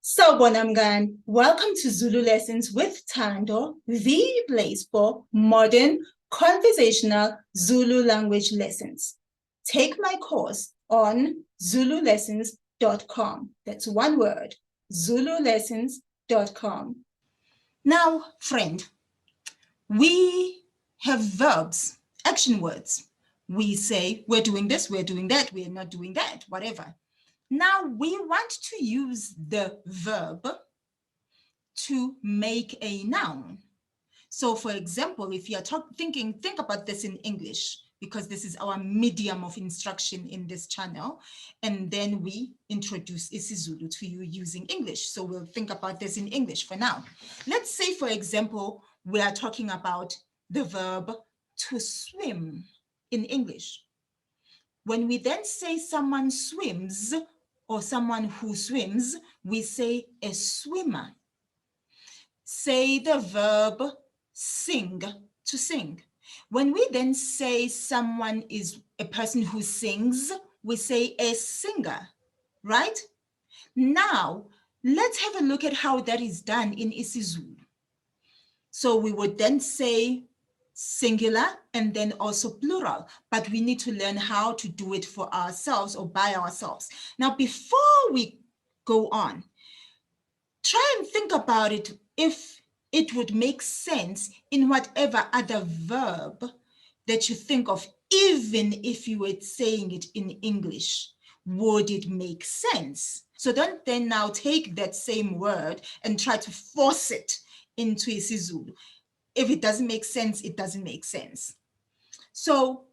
Sawubona mngani, welcome to Zulu Lessons with Thando, the place for modern conversational Zulu language lessons. Take my course on zululessons.com. That's one word, zululessons.com. Now, friend, we have verbs, action words. We say, we're doing this, we're doing that, we're not doing that, whatever. Now we want to use the verb to make a noun. So for example, if you're think about this in English, because this is our medium of instruction in this channel, and then we introduce isiZulu to you using English. So we'll think about this in English for now. Let's say, for example, we are talking about the verb to swim in English. When we then say someone swims, or someone who swims, we say a swimmer. Say the verb sing, to sing. When we then say someone is a person who sings, we say a singer, right? Now, let's have a look at how that is done in isiZulu. So we would then say singular and then also plural, but we need to learn how to do it for ourselves or by ourselves. Now, before we go on, try and think about it if it would make sense in whatever other verb that you think of, even if you were saying it in English. Would it make sense? So don't then now take that same word and try to force it into isiZulu. If it doesn't make sense, it doesn't make sense. So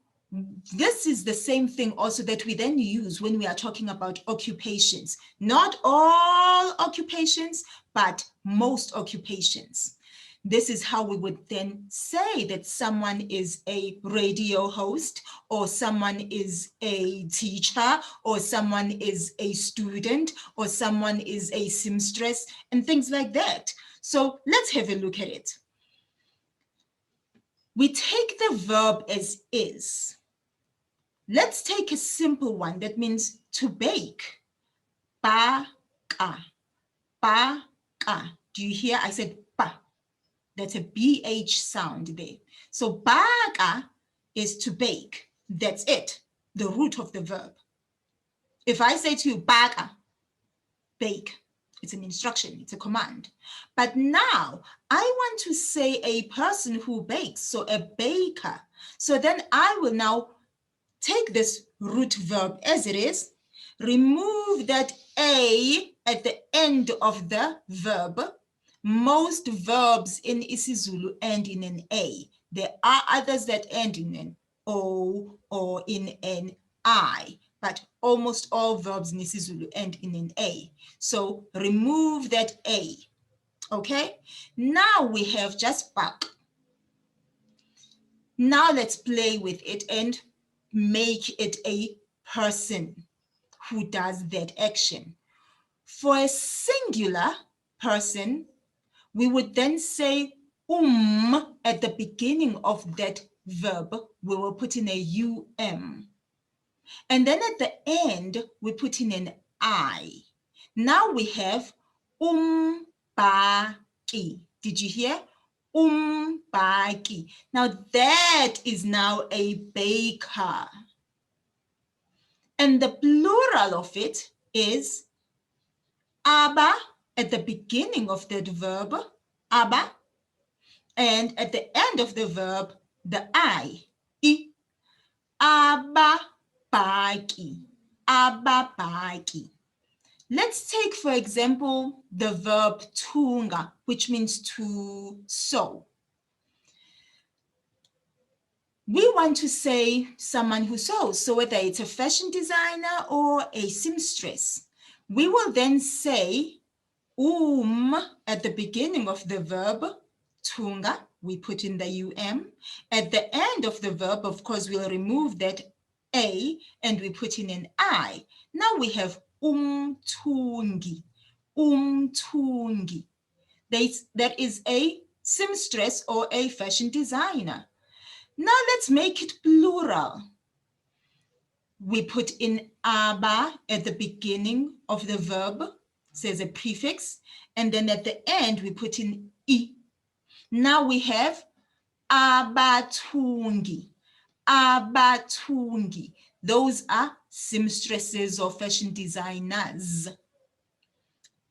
this is the same thing also that we then use when we are talking about occupations. Not all occupations, but most occupations. This is how we would then say that someone is a radio host, or someone is a teacher, or someone is a student, or someone is a seamstress, and things like that. So let's have a look at it. We take the verb as is. Let's take a simple one that means to bake. Baka, baka. Do you hear? I said ba. That's a BH sound there. So baka is to bake. That's it, the root of the verb. If I say to you, baka, bake, it's an instruction, it's a command. But now I want to say a person who bakes, so a baker. So then I will now take this root verb as it is, remove that A at the end of the verb. Most verbs in isiZulu end in an A. There are others that end in an O or in an I, but almost all verbs in isiZulu end in an A. So remove that A, okay? Now we have just back. Now let's play with it and make it a person who does that action. For a singular person, we would then say at the beginning of that verb. We will put in a and then at the end we put in an I. Now we have baki. Did you hear? Baki. Now that is now a baker. And the plural of it is aba at the beginning of that verb, aba, and at the end of the verb, the I, aba baki, aba baki. Let's take, for example, the verb tunga, which means to sew. We want to say someone who sews, so whether it's a fashion designer or a seamstress. We will then say at the beginning of the verb, tunga, we put in the At the end of the verb, of course, we'll remove that A and we put in an I. Now we have tungi, tungi. That is a seamstress or a fashion designer. Now let's make it plural. We put in aba at the beginning of the verb, So there's a prefix, and then at the end we put in I. Now we have abathungi. Abathungi. Those are seamstresses or fashion designers.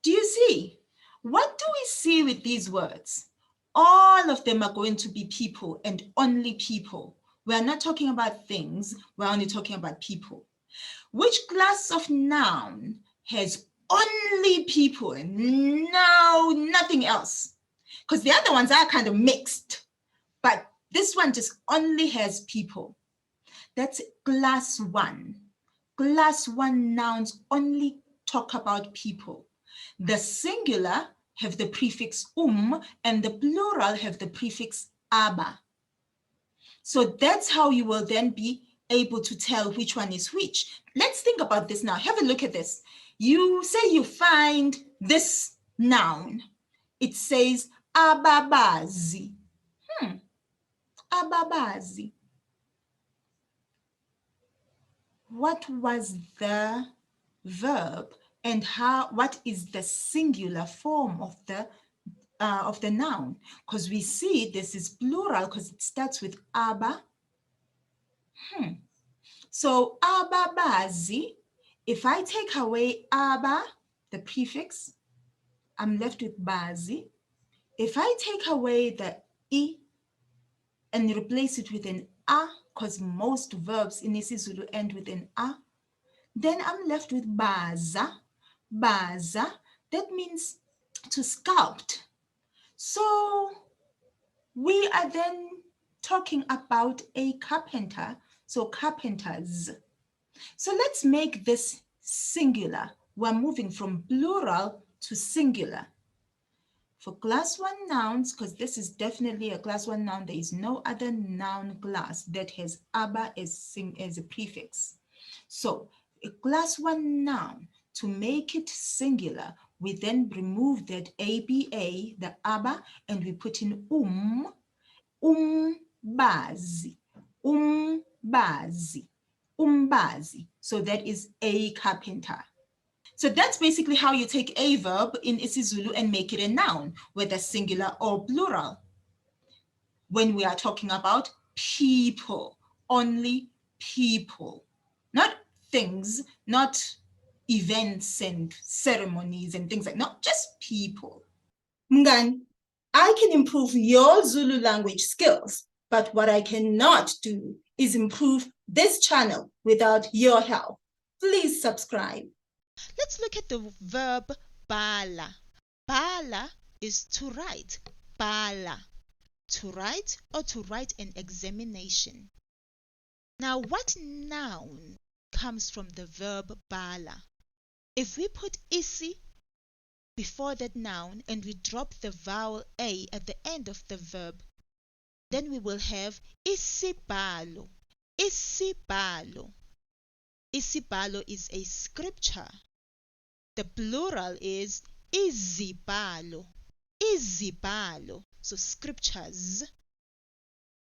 Do you see? What do we see with these words? All of them are going to be people and only people. We're not talking about things, we're only talking about people. Which class of noun has only people and no, nothing else? Because the other ones are kind of mixed, but this one just only has people. That's class 1. Class 1 nouns only talk about people. The singular have the prefix and the plural have the prefix aba. So that's how you will then be able to tell which one is which. Let's think about this now. Have a look at this. You say you find this noun. It says ababazi. Ababazi. What was the verb and what is the singular form of the noun? Because we see this is plural because it starts with aba. So ababazi, if I take away aba, the prefix, I'm left with bazi. If I take away the I and replace it with an a, because most verbs in isiZulu end with an a, then I'm left with baza. Baza, that means to sculpt. So we are then talking about a carpenter, so carpenters. So let's make this singular. We're moving from plural to singular. For class 1 nouns, because this is definitely a class 1 noun, there is no other noun class that has aba as a prefix. So a class 1 noun, to make it singular, we then remove that aba, the aba, and we put in umbazi, umbazi, umbazi. So that is a carpenter. So that's basically how you take a verb in isiZulu and make it a noun, whether singular or plural. When we are talking about people, only people, not things, not events and ceremonies and things like that, not just people. Mngani, I can improve your Zulu language skills, but what I cannot do is improve this channel without your help. Please subscribe. Let's look at the verb bala. Bala is to write. Bala. To write or to write an examination. Now, what noun comes from the verb bala? If we put isi before that noun and we drop the vowel a at the end of the verb, then we will have isibalo. Isibalo. Isibalo is a scripture. The plural is izibalo. Izibalo. So scriptures.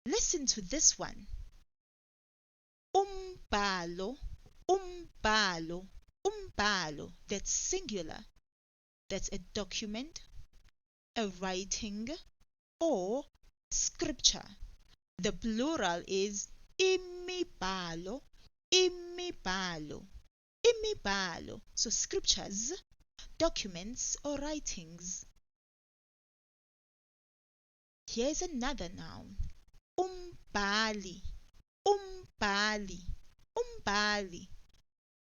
Listen to this one. Umbalo. Umbalo. Umbalo. That's singular. That's a document, a writing, or scripture. The plural is imibalo. Imibalo. Imibalo. So scriptures, documents, or writings. Here's another noun. Umbali. Umbali. Umbali.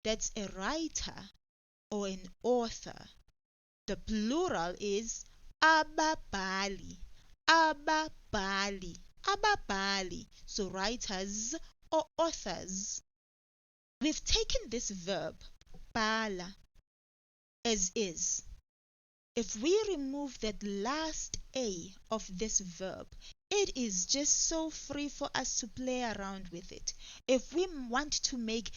That's a writer or an author. The plural is ababali. Ababali. Ababali. So writers or authors. We've taken this verb, bala, as is. If we remove that last a of this verb, it is just so free for us to play around with it. If we want to make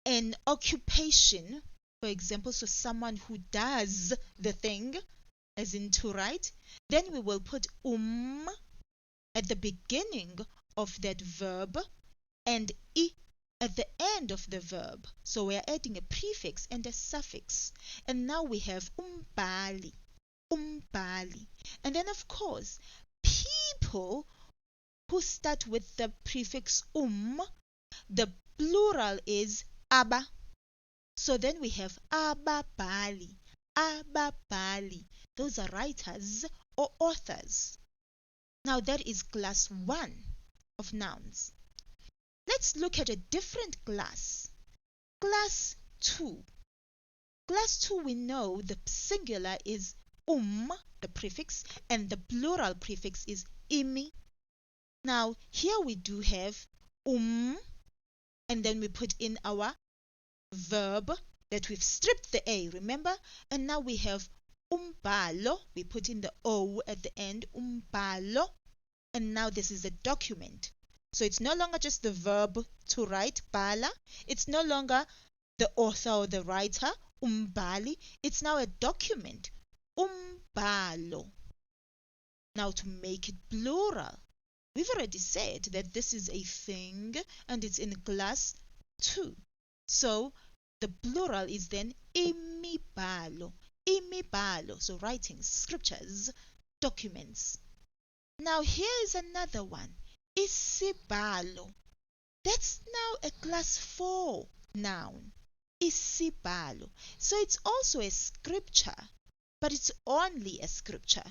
an occupation, for example, so someone who does the thing, as in to write, then we will put at the beginning of that verb and I at the end of the verb. So we are adding a prefix and a suffix. And now we have umbali, umbali. And then of course, people who start with the prefix the plural is aba. So then we have ababali, ababali. Those are writers or authors. Now that is class 1 of nouns. Let's look at a different class. Class 2. Class 2, we know the singular is the prefix, and the plural prefix is imi. Now here we do have and then we put in our verb that we've stripped the a, remember? And now we have umbalo, we put in the o at the end, umbalo, and now this is a document. So it's no longer just the verb to write, bala. It's no longer the author or the writer, umbali. It's now a document, umbalo. Now to make it plural, we've already said that this is a thing and it's in class 2. So the plural is then imibalo, imibalo. So writings, scriptures, documents. Now here is another one, isibalo. That's now a class 4 noun, isibalo. So it's also a scripture, but it's only a scripture.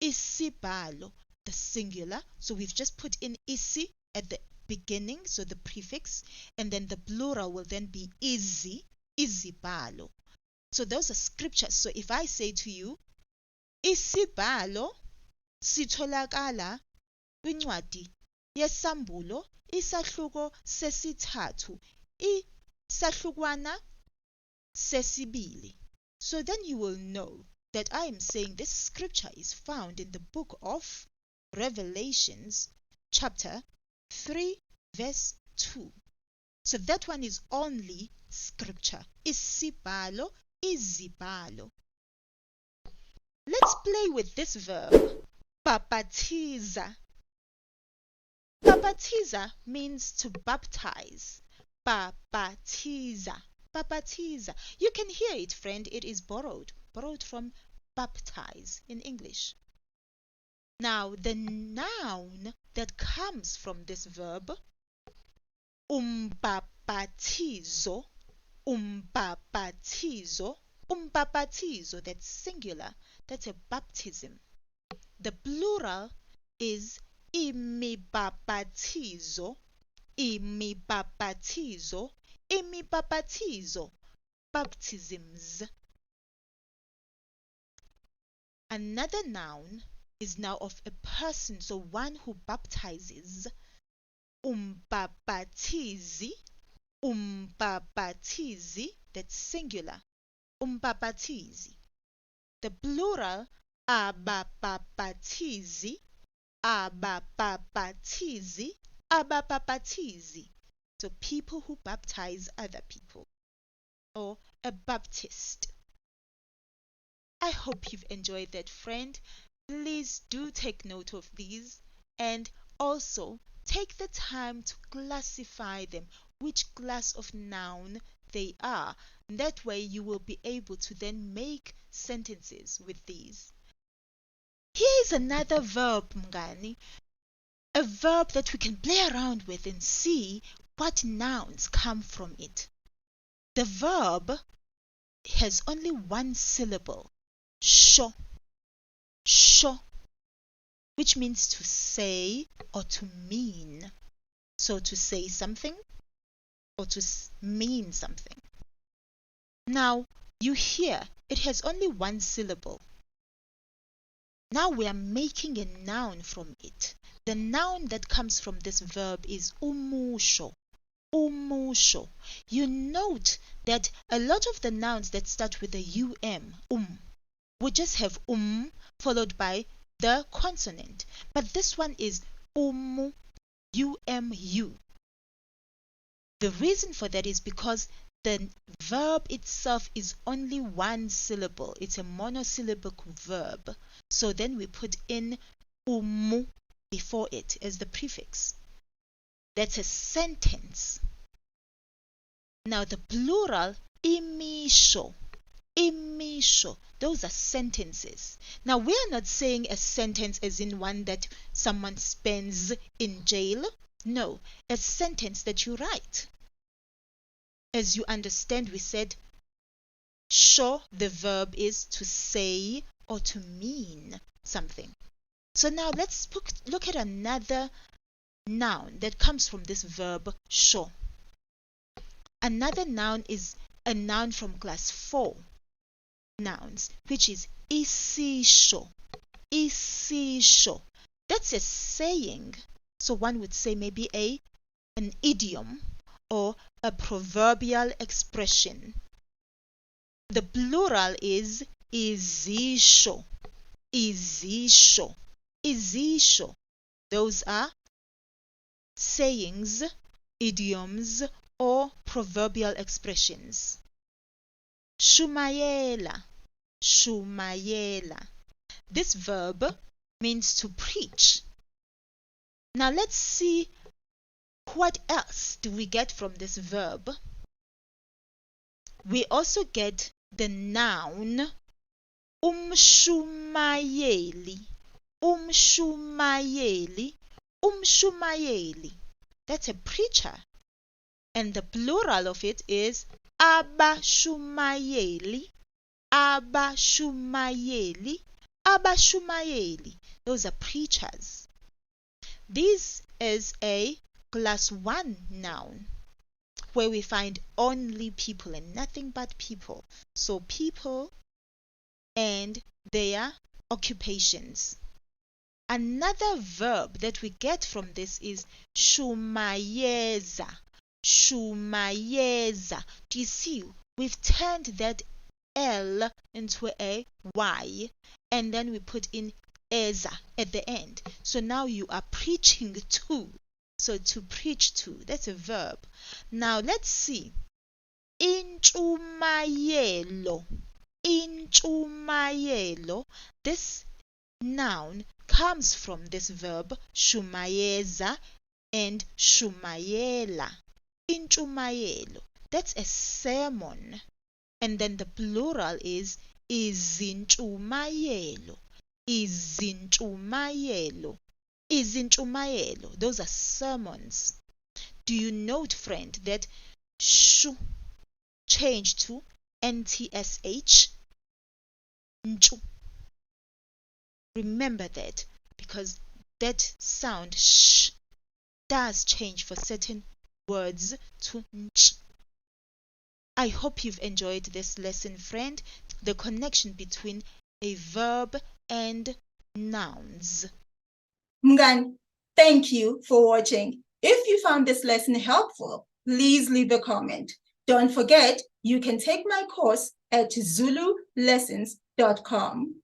Isibalo, the singular. So we've just put in isi at the beginning, so the prefix, and then the plural will then be izibalo. So those are scriptures. So if I say to you, isibalo sitholakala kwincwadi yesambulo isahluko sesithathu isahlukwana sesibili. So then you will know that I am saying this scripture is found in the book of Revelations chapter 3 verse 2. So that one is only scripture. Isibalo, izibalo. Let's play with this verb, baptiza. Baptiza means to baptize. Baptiza, baptiza. You can hear it, friend. It is borrowed from baptize in English. Now, the noun that comes from this verb, umbaptizo, umbaptizo, umbaptizo, that's singular, that's a baptism. The plural is imibaptizo, imibaptizo, imibaptizo, baptisms. Another noun is now of a person, so one who baptizes. Umbaptizi, umbaptizi, that's singular. Umbaptizi. The plural, abaptizi, abaptizi, abaptizi. So people who baptize other people, or a Baptist. I hope you've enjoyed that, friend. Please do take note of these and also take the time to classify them, which class of noun they are. That way you will be able to then make sentences with these. Here is another verb, Mngani. A verb that we can play around with and see what nouns come from it. The verb has only one syllable, sho, sho, which means to say or to mean. So to say something or to mean something. Now you hear it has only one syllable. Now we are making a noun from it. The noun that comes from this verb is umusho. Umusho. You note that a lot of the nouns that start with a we just have followed by the consonant. But this one is umu, umu. The reason for that is because the verb itself is only one syllable. It's a monosyllabic verb. So then we put in umu before it as the prefix. That's a sentence. Now the plural, imisho. Imisho. Those are sentences. Now we are not saying a sentence as in one that someone spends in jail. No, a sentence that you write. As you understand, we said sho, the verb is to say or to mean something. So now let's look at another noun that comes from this verb sho. Another noun is a noun from class 4 nouns, which is isisho. Isisho. That's a saying. So one would say maybe an idiom or a proverbial expression. The plural is isisho. Isisho. Isisho. Those are sayings, idioms, or proverbial expressions. Shumayela. Shumayela. This verb means to preach. Now let's see what else do we get from this verb. We also get the noun umshumayeli. Umshumayeli. Umshumayeli. That's a preacher. And the plural of it is abashumayeli. Abashumayeli. Abashumayeli. Those are preachers. This is a class 1 noun where we find only people and nothing but people. So people and their occupations. Another verb that we get from this is shumayeza. Shumayeza. Do you see? We've turned that L into a Y and then we put in eza at the end. So now you are preaching to. So to preach to, that's a verb. Now let's see. Inchumayelo. Inchumayelo. This noun comes from this verb shumayeza and shumayela. Inchumayelo. That's a sermon. And then the plural is izinchumayelo. Izinchumayelo. Izinchumayelo. Those are sermons. Do you note, friend, that shu changed to NTSH? Nchu. Remember that, because that sound sh does change for certain words to nch. I hope you've enjoyed this lesson, friend, the connection between a verb and nouns. Mngani, thank you for watching. If you found this lesson helpful, please leave a comment. Don't forget, you can take my course at zululessons.com.